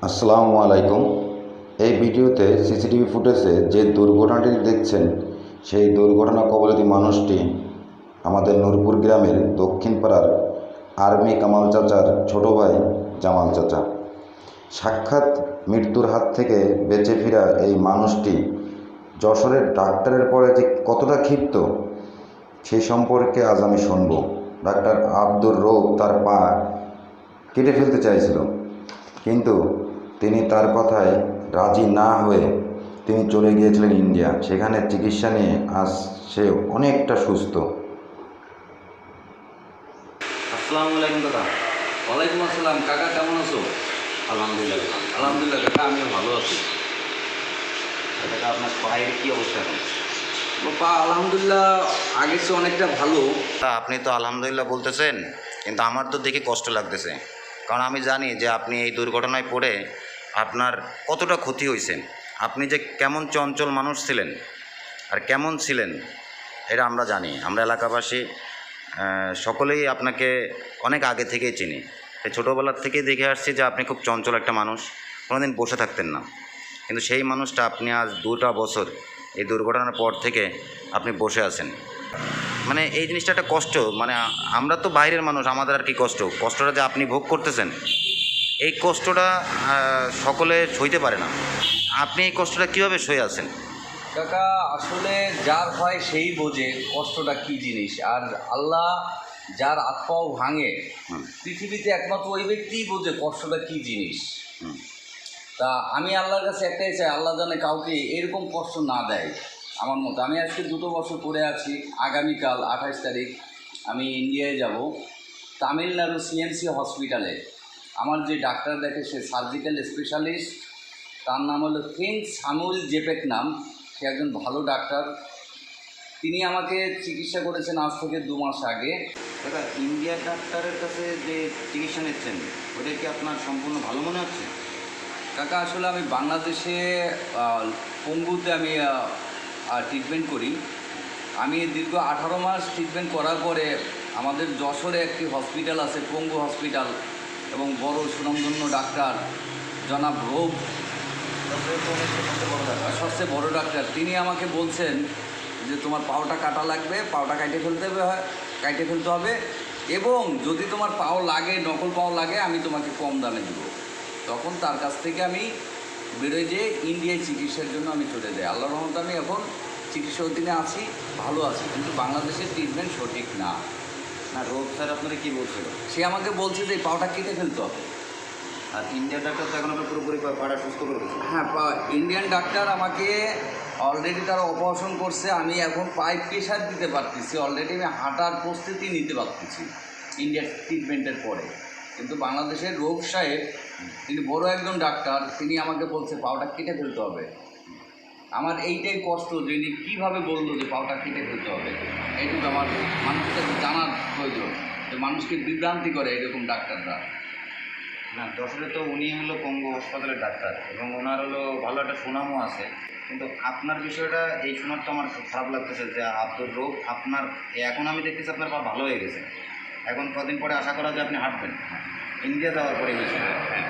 আসসালামু আলাইকুম। এই ভিডিওতে সিসিটিভি ফুটেজে যে দুর্ঘটনাটি দেখছেন সেই দুর্ঘটনা কবলিত মানুষটি আমাদের নূরপুর গ্রামের দক্ষিণ পাড়ার আর্মি কামাল চাচার ছোট ভাই জামাল চাচা। সাক্ষাৎ মৃত্যুর হাত থেকে বেঁচে ফেরা এই মানুষটি যশোরের ডাক্তারের পরে যে কতটা ক্ষিপ্ত সেই সম্পর্কে আজ আমি শুনব। ডাক্তার আব্দুর রৌফ তার পা কেটে ফেলতে চাইছিল, কিন্তু তিনি তার কথায় রাজি না হয়ে তিনি চলে গিয়েছিলেন ইন্ডিয়া। সেখানে চিকিৎসা নিয়ে আজ সে অনেকটা সুস্থ। আসসালামু আলাইকুম কাকা। ওয়ালাইকুম আসসালাম কাকা, কেমন আছো? আলহামদুলিল্লাহ। আলহামদুলিল্লাহ কাকা, আমিও ভালো আছি। কাকা, আপনার পায়ের কী অবস্থা এখন? পা আলহামদুলিল্লাহ আগের চেয়ে অনেকটা ভালো। আপনি তো আলহামদুলিল্লাহ বলতেছেন, কিন্তু আমার তো দেখে কষ্ট লাগতেছে, কারণ আমি জানি যে আপনি এই দুর্ঘটনায় পড়ে আপনার কতটা ক্ষতি হয়েছে। আপনি যে কেমন চঞ্চল মানুষ ছিলেন আর কেমন ছিলেন এটা আমরা জানি, আমরা এলাকাবাসী সকলেই আপনাকে অনেক আগে থেকেই চিনি। এই ছোটোবেলার থেকেই দেখে আসছি যে আপনি খুব চঞ্চল একটা মানুষ, কোনোদিন বসে থাকতেন না। কিন্তু সেই মানুষটা আপনি আজ 2টা বছর এই দুর্ঘটনার পর থেকে আপনি বসে আছেন। মানে এই জিনিসটা একটা কষ্ট, মানে আমরা তো বাইরের মানুষ, আমাদের আর কি কষ্টটা যে আপনি ভোগ করতেছেন, এই কষ্টটা সকলে সইতে পারে না। আপনি এই কষ্টটা কীভাবে সয়ে আছেন? কাকা, আসলে যার হয় সেই বোঝে কষ্টটা কী জিনিস। আর আল্লাহ যার আত্মাও ভাঙে, পৃথিবীতে একমাত্র ওই ব্যক্তিই বোঝে কষ্টটা কী জিনিস। তা আমি আল্লাহর কাছে একটাই চাই, আল্লাহ জানে কাউকে এরকম কষ্ট না দেয়। আমার মতো আমি আজকে 2 বছর পরে আছি। আগামীকাল 28 তারিখ আমি ইন্ডিয়ায় যাব, তামিলনাড়ু সিএমসি হসপিটালে। আমার যে ডাক্তার দেখে সে সার্জিক্যাল স্পেশালিস্ট, তার নাম হলো কিং সামুয়েল জেপেক নাম। সে একজন ভালো ডাক্তার। তিনি আমাকে চিকিৎসা করেছেন আজ থেকে 2 মাস আগে। দাদা, ইন্ডিয়ার ডাক্তারের কাছে যে চিকিৎসা নিচ্ছেন ওটা কি আপনার সম্পূর্ণ ভালো মনে হচ্ছে? কাকা, আসলে আমি বাংলাদেশে পঙ্গুতে আমি ট্রিটমেন্ট করি। আমি দীর্ঘ 18 মাস ট্রিটমেন্ট করার পরে আমাদের যশোরে একটি হসপিটাল আছে, পঙ্গু হসপিটাল, এবং বড় সুনামধন্য ডাক্তার জনাব রৌফ, সবচেয়ে বড় ডাক্তার। তিনি আমাকে বলছেন যে তোমার পাওটা কাটা লাগবে, পাওটা কাটে ফেলতে হবে, এবং যদি তোমার পাও লাগে, নকল পাও লাগে, আমি তোমাকে কম দামে দেবো। তখন তার কাছ থেকে আমি বেরোয় যে ইন্ডিয়ায় চিকিৎসার জন্য আমি চলে যাই। আল্লাহর রহমতে আমি এখন চিকিৎসা অধীনে আছি, ভালো আছি, কিন্তু বাংলাদেশের ট্রিটমেন্ট সঠিক না। না, রোগ স্যার আপনারা কী বলছিল? সে আমাকে বলছে যে পাওটা কেটে ফেলতে হবে। আর ইন্ডিয়ার ডাক্তার তো এখন আপনার পুরোপুরি পাড়া সুস্থ করে দিচ্ছে। হ্যাঁ, ইন্ডিয়ান ডাক্তার আমাকে অলরেডি তারা অপারেশন করছে। আমি এখন পায়ে প্রেশার দিতে পারতেছি, অলরেডি আমি হাঁটার প্রস্তুতি নিতে পারতেছি ইন্ডিয়ার ট্রিটমেন্টের পরে। কিন্তু বাংলাদেশের রৌফ সাহেব, তিনি বড় একজন ডাক্তার, তিনি আমাকে বলছে পাওটা কেটে ফেলতে হবে। আমার এইটাই কষ্ট যে ইনি কীভাবে বললো যে পাওটা কেটে ফেলতে হবে। এইটুকু আমার মানুষের জানার প্রয়োজন, যে মানুষকে বিভ্রান্তি করে এরকম ডাক্তাররা। না, যশোরে তো উনি হলো পঙ্গু হাসপাতালের ডাক্তার এবং ওনার হলো ভালো একটা সুনামও আছে। কিন্তু আপনার বিষয়টা এই শোনার তো আমার খুব খারাপ লাগতেছে যে আব্দুর রৌফ আপনার, এখন আমি দেখতেছি আপনার পা ভালো হয়ে গেছে। এখন কদিন পরে আশা করা যায় আপনি হাঁটবেন। ইন্ডিয়া যাওয়ার পরে হয়েছিল,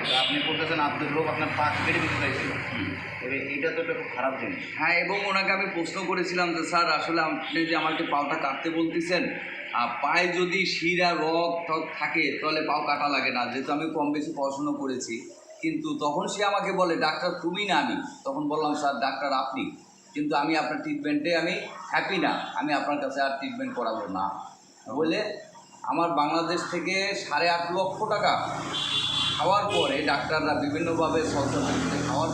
তো আপনি বলতেছেন আব্দুর রৌফ আপনার পা কেটে দিতে চাইছিল। তবে এইটা তো একটা খুব খারাপ জিনিস। হ্যাঁ, এবং ওনাকে আমি প্রশ্ন করেছিলাম যে স্যার, আসলে আপনি যে আমাকে পাওটা কাটতে বলতেছেন, পায়ে যদি শিরা রগ টগ থাকে তাহলে পাও কাটা লাগে না, যেহেতু আমি কম বেশি পড়াশুনো করেছি। কিন্তু তখন সে আমাকে বলে ডাক্তার তুমি না আমি। তখন বললাম স্যার ডাক্তার আপনি, কিন্তু আমি আপনার ট্রিটমেন্টে আমি হ্যাপি না, আমি আপনার কাছে আর ট্রিটমেন্ট করাবো না বলে আমার বাংলাদেশ থেকে 8.5 লক্ষ টাকা খাওয়ার পরে, ডাক্তাররা বিভিন্নভাবে সলসলতে খাওয়ার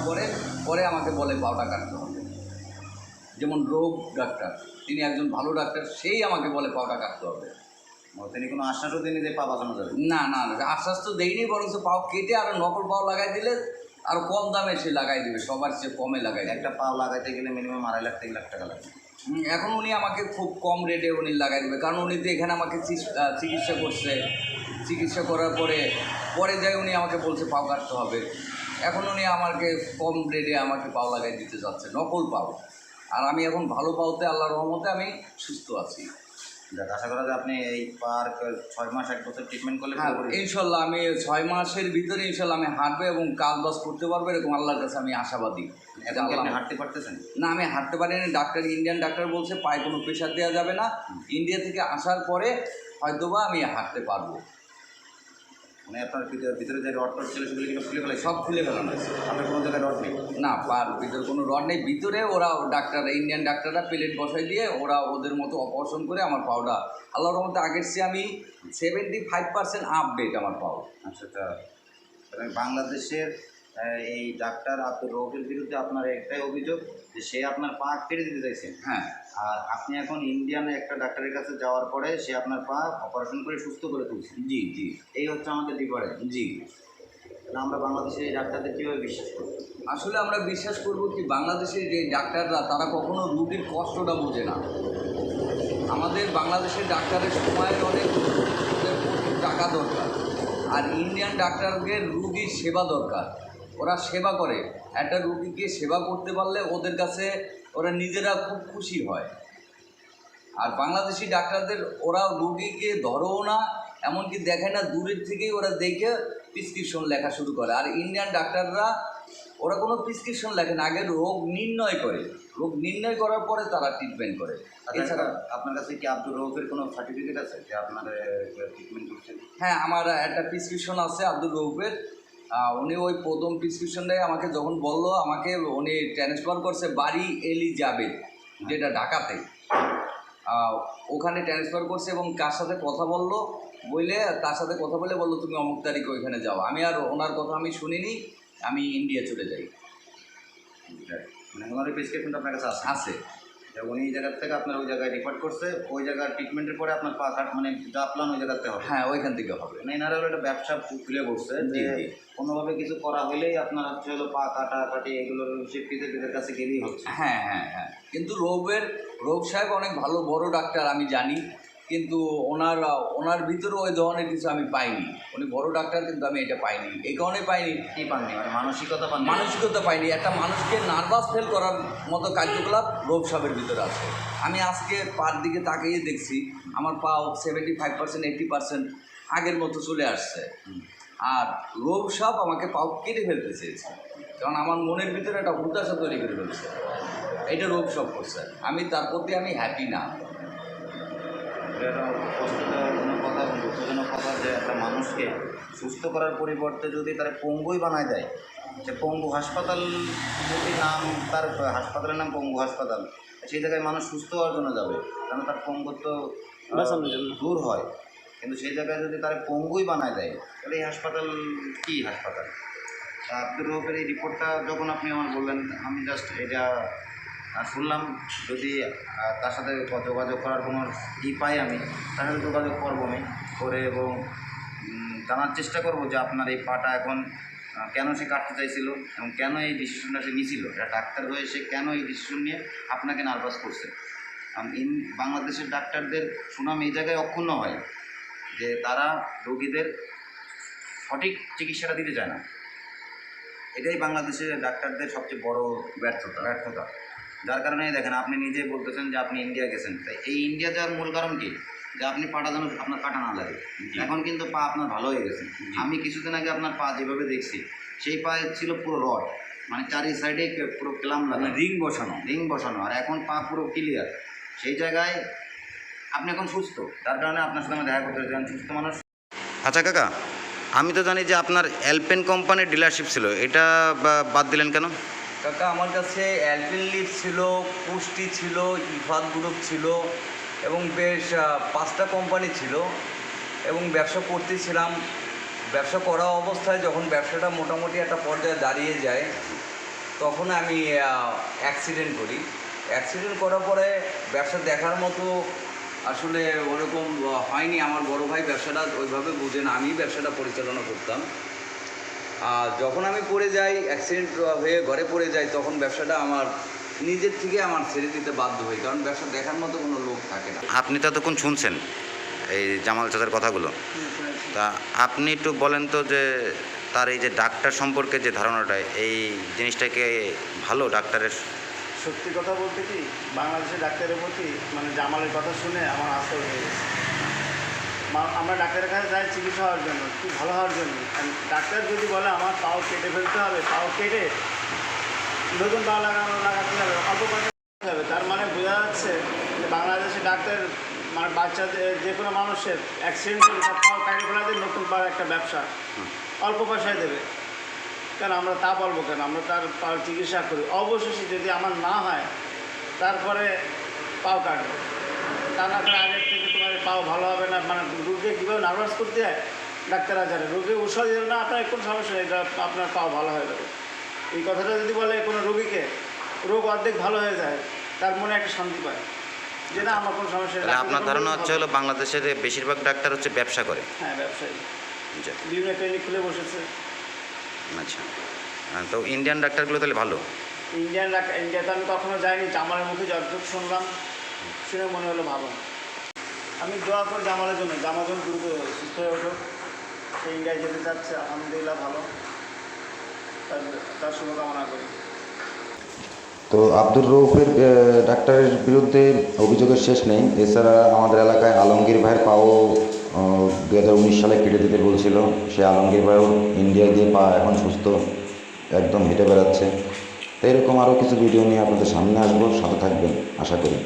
পরে আমাকে বলে পাওটা কাটতে হবে। যেমন রোগ ডাক্তার, তিনি একজন ভালো ডাক্তার, সেই আমাকে বলে পাওটা কাটতে হবে। তিনি কোনো আশ্বাসও দিনই যে পা বাঁচানো যাবে? না না, আশ্বাস তো দেয়নি, বরং পাও কেটে আরও নকল পাও লাগাই দিলে আর কম দামে সে লাগাই দেবে, সবার চেয়ে কমে লাগাই দেবে। একটা পাও লাগাইতে গেলে মিনিমাম 2.5 লাখ 3 লাখ টাকা লাগে। এখন উনি আমাকে খুব কম রেটে উনি লাগাই দেবে, কারণ উনি তো এখানে আমাকে চিকিৎসা করছে। চিকিৎসা করার পরে যাই উনি আমাকে বলছে পাও কাটতে হবে। এখন উনি আমাকে কম রেটে আমাকে পাও লাগাই দিতে যাচ্ছে, নকল পাও। আর আমি এখন ভালো পাওতে আল্লাহর রহমতে আমি সুস্থ আছি। দেখ, আশা করা যায় আপনি এই পার 6 মাস 1 বছর ট্রিটমেন্ট করলে হ্যাঁ পুরোপুরি- ইনশাল্লাহ আমি 6 মাসের ভিতরে ইনশাল্লাহ আমি হাঁটবো এবং কাজ বাজ করতে পারবো, এরকম আল্লাহর কাছে আমি আশাবাদী। এখন কি আপনি আল্লাহ- হাঁটতে পারতেছেন? না আমি হাঁটতে পারিনি, ডাক্তার ইন্ডিয়ান ডাক্তার বলছে পায়ে কোনো প্রেশার দেওয়া যাবে না, ইন্ডিয়া থেকে আসার পরে হয়তোবা আমি হাঁটতে পারবো। মানে আপনার ভিতরে যে রড ছিল সেগুলো কিন্তু খুলে ফেলে সব খুলে ফেলানো হয়েছে। আপনার কোনো জায়গায় রড নেই? না পার ভিতরে কোনো রড নেই, ভিতরে ওরা ডাক্তাররা ইন্ডিয়ান ডাক্তাররা প্লেট বসাই দিয়ে ওরা ওদের মতো অপারেশন করে আমার পাওটা আল্লাহর রহমতে আগের চেয়ে আমি 75% আপডেট আমার পাও। আচ্ছা আচ্ছা, তাহলে বাংলাদেশের এই ডাক্তার আব্দুর রৌফের বিরুদ্ধে আপনার একটাই অভিযোগ যে সে আপনার পা কেটে দিতে চাইছেন, হ্যাঁ আর আপনি এখন ইন্ডিয়ানে একটা ডাক্তারের কাছে যাওয়ার পরে সে আপনার পা অপারেশন করে সুস্থ করে তুলছেন। জি জি এই হচ্ছে আমাদের ডিফারেন্স। জি। তাহলে আমরা বাংলাদেশের এই ডাক্তারদের কীভাবে বিশ্বাস করব? আসলে আমরা বিশ্বাস করব কি, বাংলাদেশের যে ডাক্তাররা তারা কখনো রুগীর কষ্টটা বোঝে না। আমাদের বাংলাদেশের ডাক্তারের সময়ের অনেক টাকা দরকার, আর ইন্ডিয়ান ডাক্তারদের রুগীর সেবা দরকার। ওরা সেবা করে, একটা রুগীকে সেবা করতে পারলে ওদের কাছে ওরা নিজেরা খুব খুশি হয়। আর বাংলাদেশি ডাক্তারদের ওরা রুগীকে ধরেও না, এমনকি দেখে না, দূরের থেকেই ওরা দেখে প্রেসক্রিপশন লেখা শুরু করে। আর ইন্ডিয়ান ডাক্তাররা ওরা কোনো প্রেসক্রিপশন লেখে না, আগে রোগ নির্ণয় করে, রোগ নির্ণয় করার পরে তারা ট্রিটমেন্ট করে। এছাড়া আপনার কাছে কি আব্দুর রৌফের কোনো সার্টিফিকেট আছে যে আপনার ট্রিটমেন্ট করছেন? হ্যাঁ আমার একটা প্রেসক্রিপশন আছে আব্দুর রৌফের। উনি ওই প্রথম প্রেসক্রিপশনটাই আমাকে যখন বললো, আমাকে উনি ট্রান্সফার করছে বাড়ি এলিজাবেথ, যেটা ঢাকাতে, ওখানে ট্রান্সফার করছে এবং কার সাথে কথা বললো বলে, তার সাথে কথা বলে বললো তুমি অমুক তারিখে ওইখানে যাও। আমি আর ওনার কথা আমি শুনিনি, আমি ইন্ডিয়া চলে যাই। মানে ওনার প্রেসক্রিপশনটা আপনার কাছে আছে? আছে। উনি এই জায়গার থেকে আপনার ওই জায়গায় রিপোর্ট করছে, ওই জায়গার ট্রিটমেন্টের পরে আপনার পা কাট মানে যা প্ল্যান ওই জায়গাতে হবে। হ্যাঁ ওইখান থেকে হবে। মানে এনারা হলো একটা ব্যবসা খুলে বসছে জি, যে জি। কোনোভাবে কিছু করা হলেই আপনার হচ্ছে হলো পা কাটাকাটি এগুলোর শিক্ষিতদের কাছে গেলেই হচ্ছে। হ্যাঁ হ্যাঁ হ্যাঁ, কিন্তু রৌফ সাহেব অনেক ভালো বড় ডাক্তার আমি জানি, কিন্তু ওনার ভিতরে ওই ধরনের কিছু আমি পাইনি। উনি বড় ডাক্তার কিন্তু আমি এটা পাইনি, এই কারণে পাইনি। কি পাননি? মানে মানসিকতা পাননি? মানসিকতা পাইনি, একটা মানুষকে নার্ভাস ফেল করার মতো কার্যকলাপ রৌফ সাহেবের ভিতরে আছে। আমি আজকে পার দিকে তাকিয়ে দেখছি আমার পাও 75% 80% আগের মতো চলে আসছে। আর রৌফ সাহেব আমাকে পাও কেটে ফেলতে চেয়েছে, কারণ আমার মনের ভিতরে একটা হতাশা তৈরি করে ফেলছে। এটা রৌফ সাহেব করছে, আমি তার প্রতি আমি হ্যাপি না। এটা কষ্টজনক কথা এবং দুঃখজনক কথা যে একটা মানুষকে সুস্থ করার পরিবর্তে যদি তারা পঙ্গুই বানায় দেয়, যে পঙ্গু হাসপাতাল যদি নাম, তার হাসপাতালের নাম পঙ্গু হাসপাতাল, সেই জায়গায় মানুষ সুস্থ হওয়ার জন্য যাবে, কারণ তার পঙ্গুত্ব দূর হয়। কিন্তু সেই জায়গায় যদি তারা পঙ্গুই বানায় দেয়, তাহলে এই হাসপাতাল কী হাসপাতাল? আব্দুর রৌফের এই রিপোর্টটা যখন আপনি আমার বললেন, আমি জাস্ট এটা শুনলাম। যদি তার সাথে যোগাযোগ করার কোনো পাই আমি, তার সাথে যোগাযোগ করবো আমি করে, এবং জানার চেষ্টা করব যে আপনার এই পাটা এখন কেন সে কাটতে চাইছিল এবং কেন এই ডিসিশনটা সে নিয়েছিল, এটা ডাক্তার হয়ে সে কেন এই ডিসিশন নিয়ে আপনাকে নার্ভাস করছে। কারণ বাংলাদেশের ডাক্তারদের সুনাম এই জায়গায় অক্ষুণ্ণ হয় যে তারা রোগীদের সঠিক চিকিৎসাটা দিতে চায় না। এটাই বাংলাদেশের ডাক্তারদের সবচেয়ে বড় ব্যর্থতা। যার কারণে দেখেন, আপনি নিজেই বলতেছেন যে আপনি ইন্ডিয়া গেছেন, তাই এই ইন্ডিয়া যাওয়ার মূল কারণ কি? যে আপনি পাটা যেন আপনার কাটা না লাগে। এখন কিন্তু পা আপনার ভালো হয়ে গেছে। আমি কিছুদিন আগে আপনার পা যেভাবে দেখছি, সেই পায়ে ছিল পুরো রড, মানে চারি সাইডে পুরো ক্লাম লাগে, রিং বসানো, আর এখন পা পুরো ক্লিয়ার। সেই জায়গায় আপনি এখন সুস্থ, যার কারণে আপনার সাথে আমি দেখা করতে চাই, সুস্থ মানুষ। আচ্ছা কাকা, আমি তো জানি যে আপনার অ্যালপেন কোম্পানির ডিলারশিপ ছিল, এটা বাদ দিলেন কেন? কাকা আমার কাছে অ্যালপেনলিফ ছিল, পুষ্টি ছিল, ইফাত গ্রুপ ছিল এবং বেশ 5টা কোম্পানি ছিল এবং ব্যবসা করতেছিলাম। ব্যবসা করা অবস্থায় যখন ব্যবসাটা মোটামুটি একটা পর্যায়ে দাঁড়িয়ে যায়, তখন আমি অ্যাক্সিডেন্ট করি। অ্যাক্সিডেন্ট করার পরে ব্যবসা দেখার মতো আসলে ওরকম হয়নি। আমার বড় ভাই ব্যবসাটা ওইভাবে বুঝে না, আমি ব্যবসাটা পরিচালনা করতাম। আর যখন আমি পড়ে যাই, অ্যাক্সিডেন্ট হয়ে ঘরে পড়ে যাই, তখন ব্যবসাটা আমার নিজের থেকে আমার ছেড়ে দিতে বাধ্য হই, কারণ ব্যবসা দেখার মতো কোনো লোক থাকে না। আপনি তো এতক্ষণ শুনছেন এই জামাল চাচার কথাগুলো, তা আপনি একটু বলেন তো যে তার এই যে ডাক্তার সম্পর্কে যে ধারণাটা, এই জিনিসটাকে ভালো ডাক্তারের সত্যি কথা বলতে কি, বাংলাদেশের ডাক্তারের প্রতি মানে জামালের কথা শুনে আমার আস্থা উঠে গেছে। আমরা ডাক্তারের কাছে যাই চিকিৎসা হওয়ার জন্য, খুব ভালো হওয়ার জন্য। ডাক্তার যদি বলে আমার পাও কেটে ফেলতে হবে, পাও কেটে নতুন পা লাগাতে হবে, অল্প পয়সা দিতে হবে, তার মানে বোঝা যাচ্ছে যে বাংলাদেশে ডাক্তার মানে বাচ্চাদের যে কোনো মানুষের অ্যাক্সিডেন্ট করে তার পাও কেটে ফেলাতে নতুন পাওয়ার একটা ব্যবসা, অল্প পয়সায় দেবে। কেন আমরা তা বলবো কেন? আমরা তার পাওয়ার চিকিৎসা করি। অবশেষে যদি আমার না হয় তারপরে পাও কাটবে, তা না করে আগের থেকে তোমার পাও ভালো হবে না, মানে রোগীকে কীভাবে নার্ভাস করতে হয় ডাক্তাররা জানে। রোগী ঔষধ দিল না, আপনার কোনো সমস্যা নেই, এটা আপনার পাও ভালো হয়ে যাবে। এই কথাটা যদি বলে কোনো রোগীকে, রোগ অর্ধেক ভালো হয়ে যায়, তার মনে একটা শান্তি পায় যে না আমার কোনো সমস্যা নেই। তাহলে আপনার ধারণা হচ্ছে হলো বাংলাদেশের বেশিরভাগ ডাক্তার হচ্ছে ব্যবসা করে। হ্যাঁ, ব্যবসায়ী আচ্ছা বিভিন্ন ক্লিনিক খুলে বসেছে। আচ্ছা, তো ইন্ডিয়ান ডাক্তারগুলো তাহলে ভালো? ইন্ডিয়াতে আমি কখনো যাইনি, জামালের মুখে যতটুকু শুনলাম, শুনে মনে হলো ভালো। আমি দোয়া করি জামালের জন্য, জামাল যেন দ্রুত সুস্থ হয়ে ওঠো। সে ইন্ডিয়ায় যেতে চাচ্ছে, আলহামদুলিল্লাহ ভালো, তার শুভকামনা করি। তো আব্দুর রৌফের ডাক্তারের বিরুদ্ধে অভিযোগের শেষ নেই। এছাড়া আমাদের এলাকায় আলমগীর ভাইয়ের পাও 2019 সালে কেটে দিতে বলছিল। সে আলমগীর ভাইও ইন্ডিয়া দিয়ে পা এখন সুস্থ, একদম হেঁটে বেড়াচ্ছে। তো এরকম আরও কিছু ভিডিও নিয়ে আপনাদের সামনে আসবো, সাথে থাকবেন আশা করি।